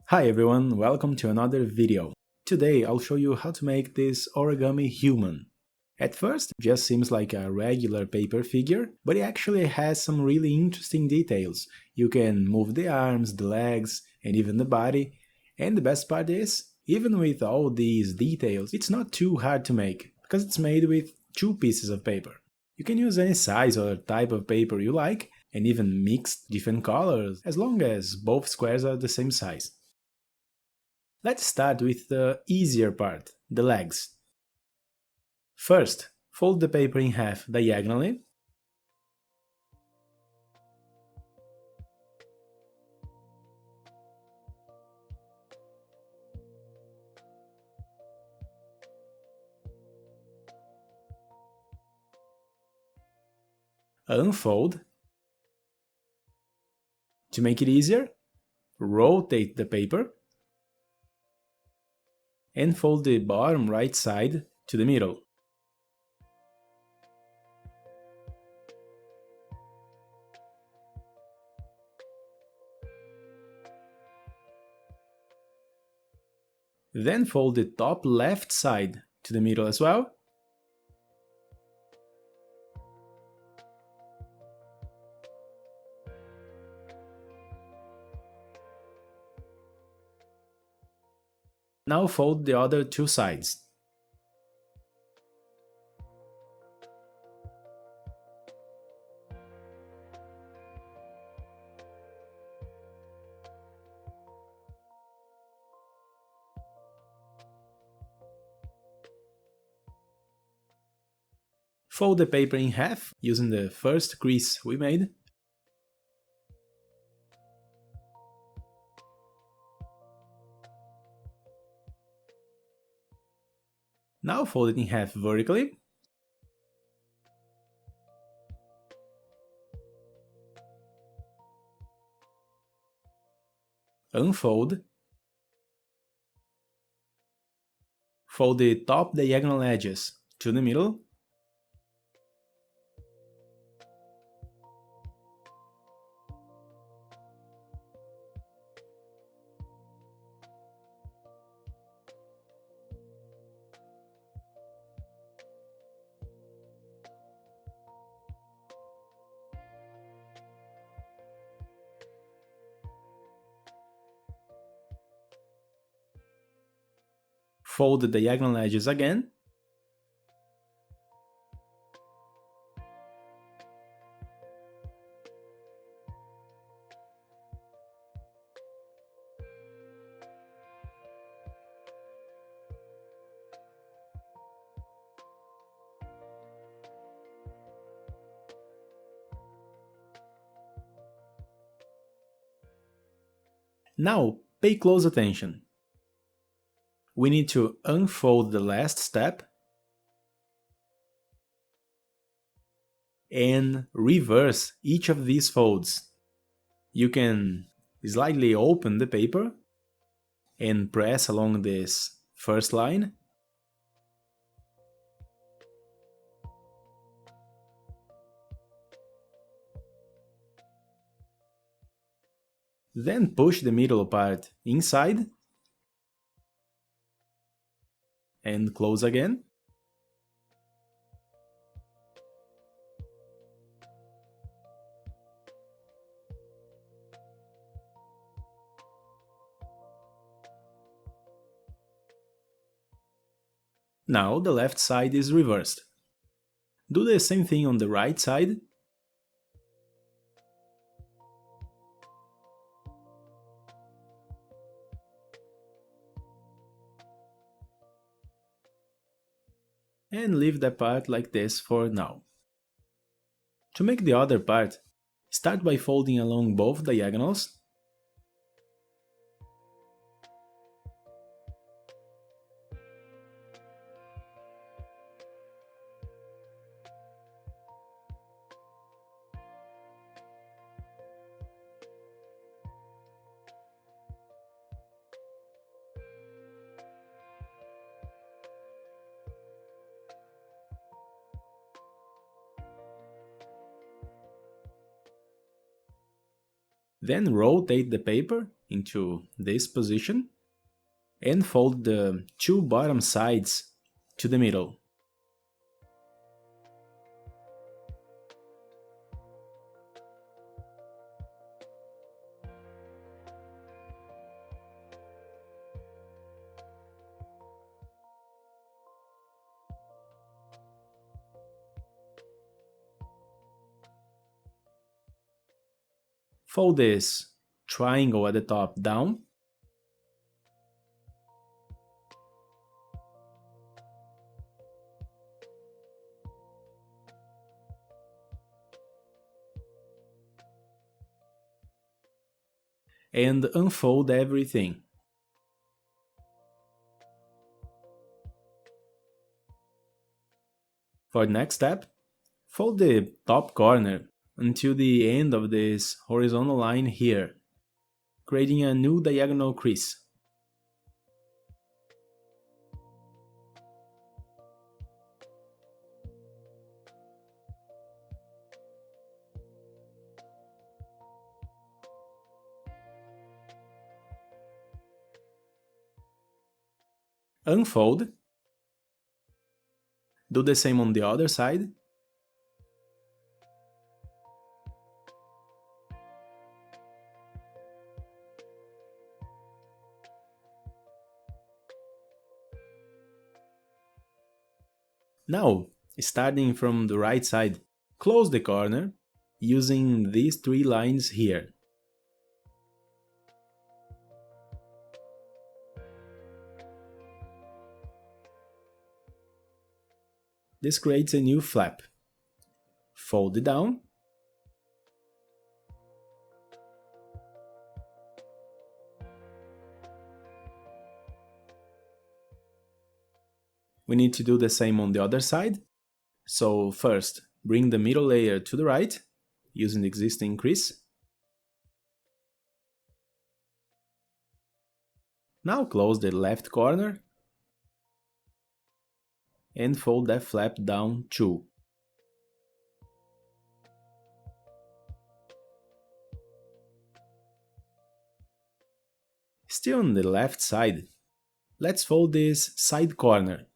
Hi everyone, welcome to another video. Today I'll show you how to make this origami human. At first, it just seems like a regular paper figure, but it actually has some really interesting details. You can move the arms, the legs, and even the body. And the best part is, even with all these details, it's not too hard to make, because it's made with two pieces of paper. You can use any size or type of paper you like, and even mix different colors, as long as both squares are the same size. Let's start with the easier part, the legs. First, fold the paper in half diagonally. Unfold. To make it easier, rotate the paper and fold the bottom right side to the middle. Then fold the top left side to the middle as well. Now fold the other two sides. Fold the paper in half using the first crease we made. Now fold it in half vertically. Unfold. Fold the top diagonal edges to the middle. Fold the diagonal edges again. Now, pay close attention. We need to unfold the last step and reverse each of these folds. You can slightly open the paper and press along this first line. Then push the middle part inside and close again. Now the left side is reversed. Do the same thing on the right side. And leave that part like this for now. To make the other part, start by folding along both diagonals. Then rotate the paper into this position and fold the two bottom sides to the middle. Fold this triangle at the top down. And unfold everything. For the next step, fold the top corner until the end of this horizontal line here, creating a new diagonal crease. Unfold. Do the same on the other side. Now, starting from the right side, close the corner using these three lines here. This creates a new flap. Fold it down. We need to do the same on the other side. So first, bring the middle layer to the right, using the existing crease. Now close the left corner and fold that flap down too. Still on the left side, let's fold this side corner.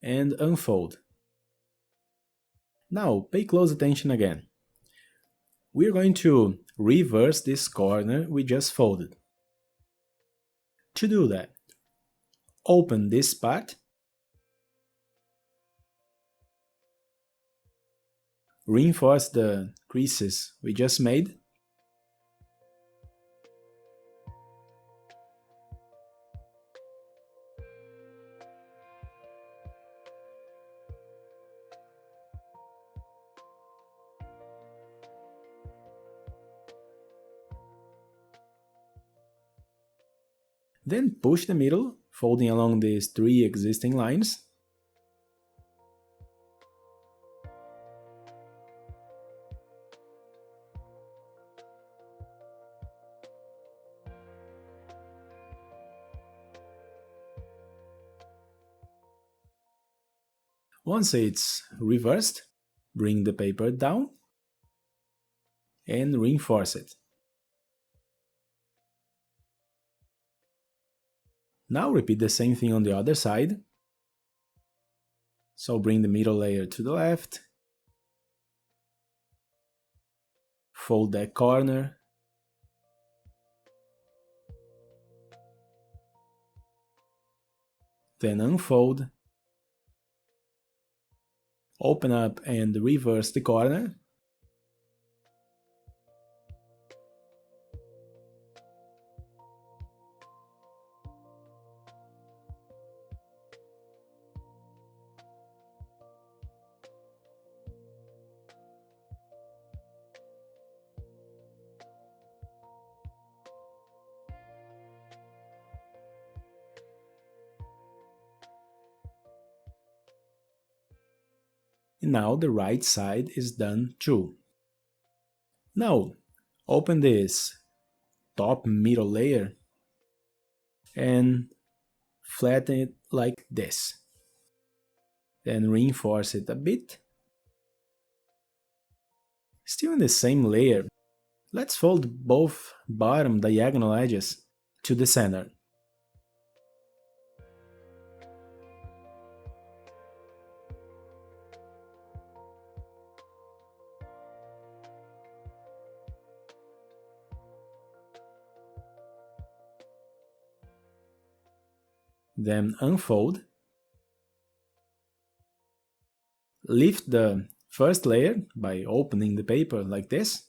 And unfold. Now pay close attention again. We're going to reverse this corner we just folded. To do that, open this part, reinforce the creases we just made, then push the middle, folding along these three existing lines. Once it's reversed, bring the paper down and reinforce it. Now repeat the same thing on the other side. So bring the middle layer to the left, fold that corner, then unfold, open up and reverse the corner. And now the right side is done too. Now, Open this top middle layer and flatten it like this. Then reinforce it a bit. Still in the same layer, let's fold both bottom diagonal edges to the center. Then unfold. Lift the first layer by opening the paper like this.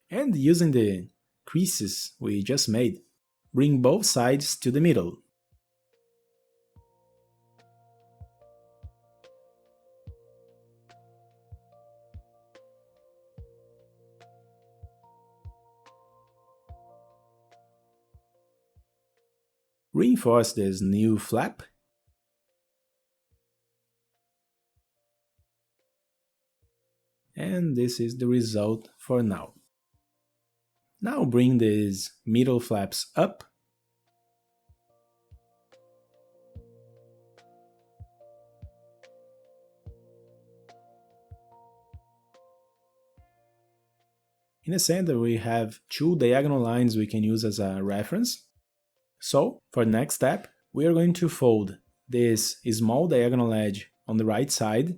And using the creases we just made, bring both sides to the middle. Reinforce this new flap. And this is the result for now. Now bring these middle flaps up. In the center we have two diagonal lines we can use as a reference. So, for the next step, we are going to fold this small diagonal edge on the right side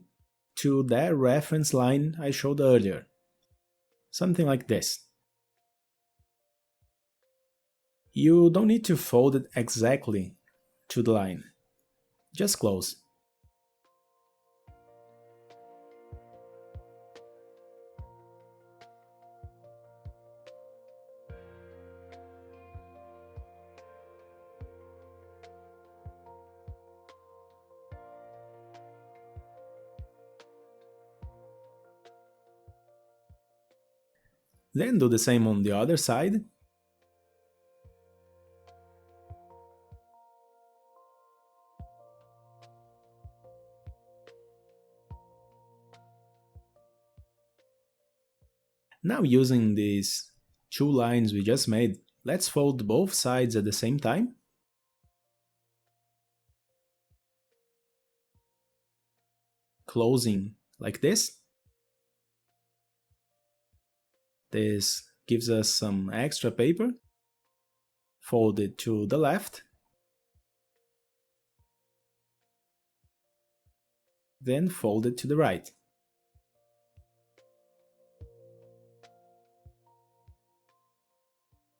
to that reference line I showed earlier. Something like this. You don't need to fold it exactly to the line, just close. Then do the same on the other side. Now using these two lines we just made, let's fold both sides at the same time. Closing like this. This gives us some extra paper. Fold it to the left. Then fold it to the right.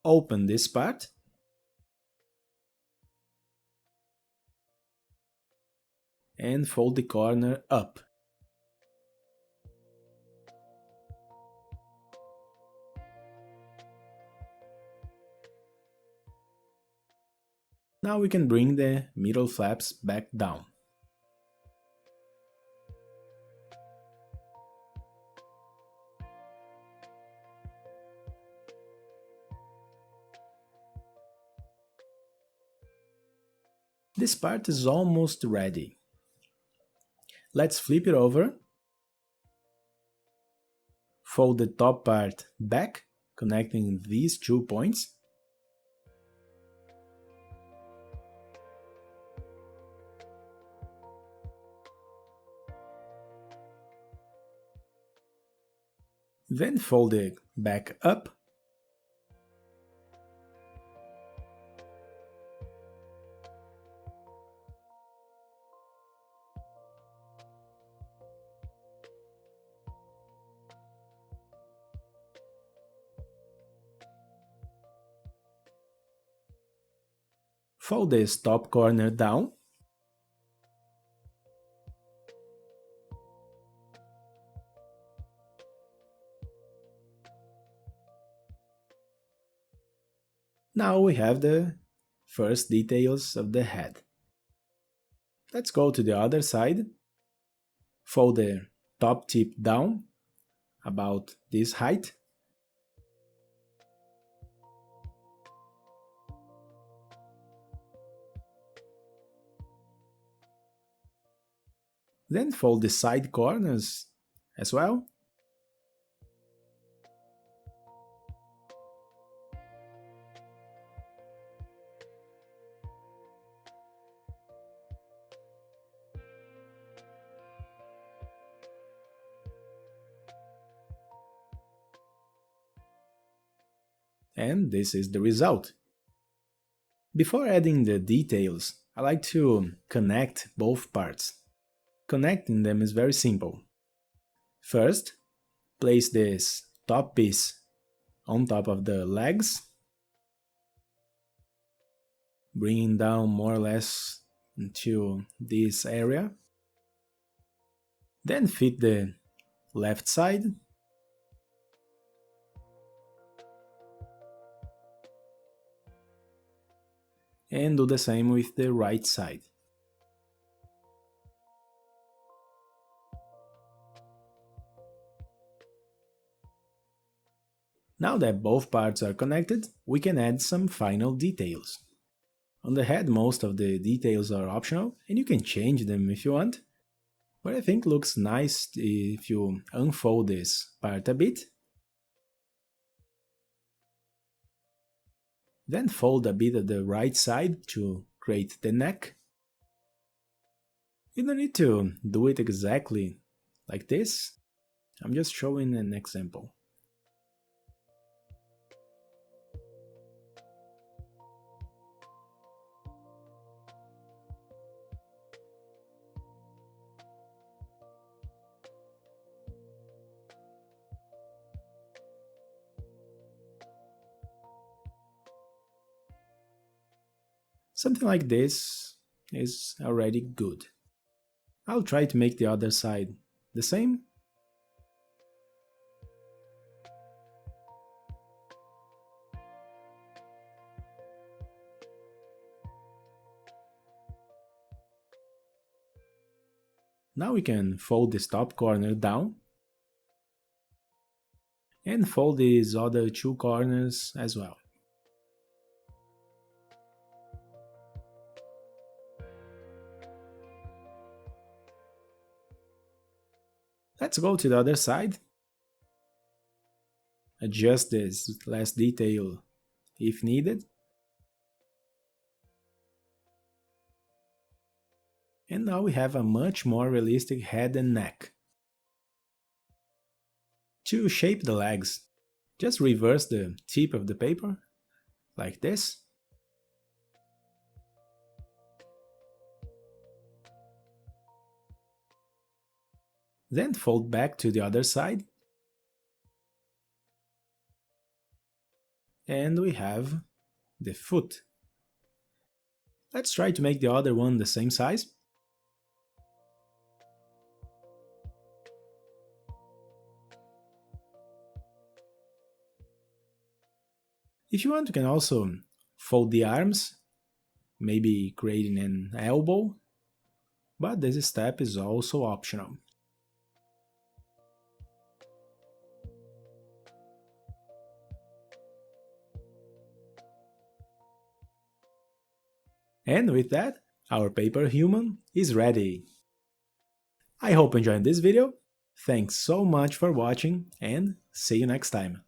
Open this part. And fold the corner up. Now we can bring the middle flaps back down. This part is almost ready. Let's flip it over. Fold the top part back, connecting these 2 points. Then fold it back up. Fold this top corner down. Now we have the first details of the head. Let's go to the other side. Fold the top tip down, about this height. Then fold the side corners as well. And this is the result. Before adding the details, I like to connect both parts. Connecting them is very simple. First, place this top piece on top of the legs, bringing down more or less into this area. Then fit the left side. And do the same with the right side. Now that both parts are connected, we can add some final details. On the head, most of the details are optional, and you can change them if you want. But I think looks nice if you unfold this part a bit. Then fold a bit of the right side to create the neck. You don't need to do it exactly like this. I'm just showing an example. Something like this is already good. I'll try to make the other side the same. Now we can fold this top corner down and fold these other two corners as well. Let's go to the other side. Adjust this last detail if needed. And now we have a much more realistic head and neck. To shape the legs, just reverse the tip of the paper, like this. Then fold back to the other side. And we have the foot. Let's try to make the other one the same size. If you want, you can also fold the arms, maybe creating an elbow, but this step is also optional. And with that, our paper human is ready. I hope you enjoyed this video. Thanks so much for watching and see you next time.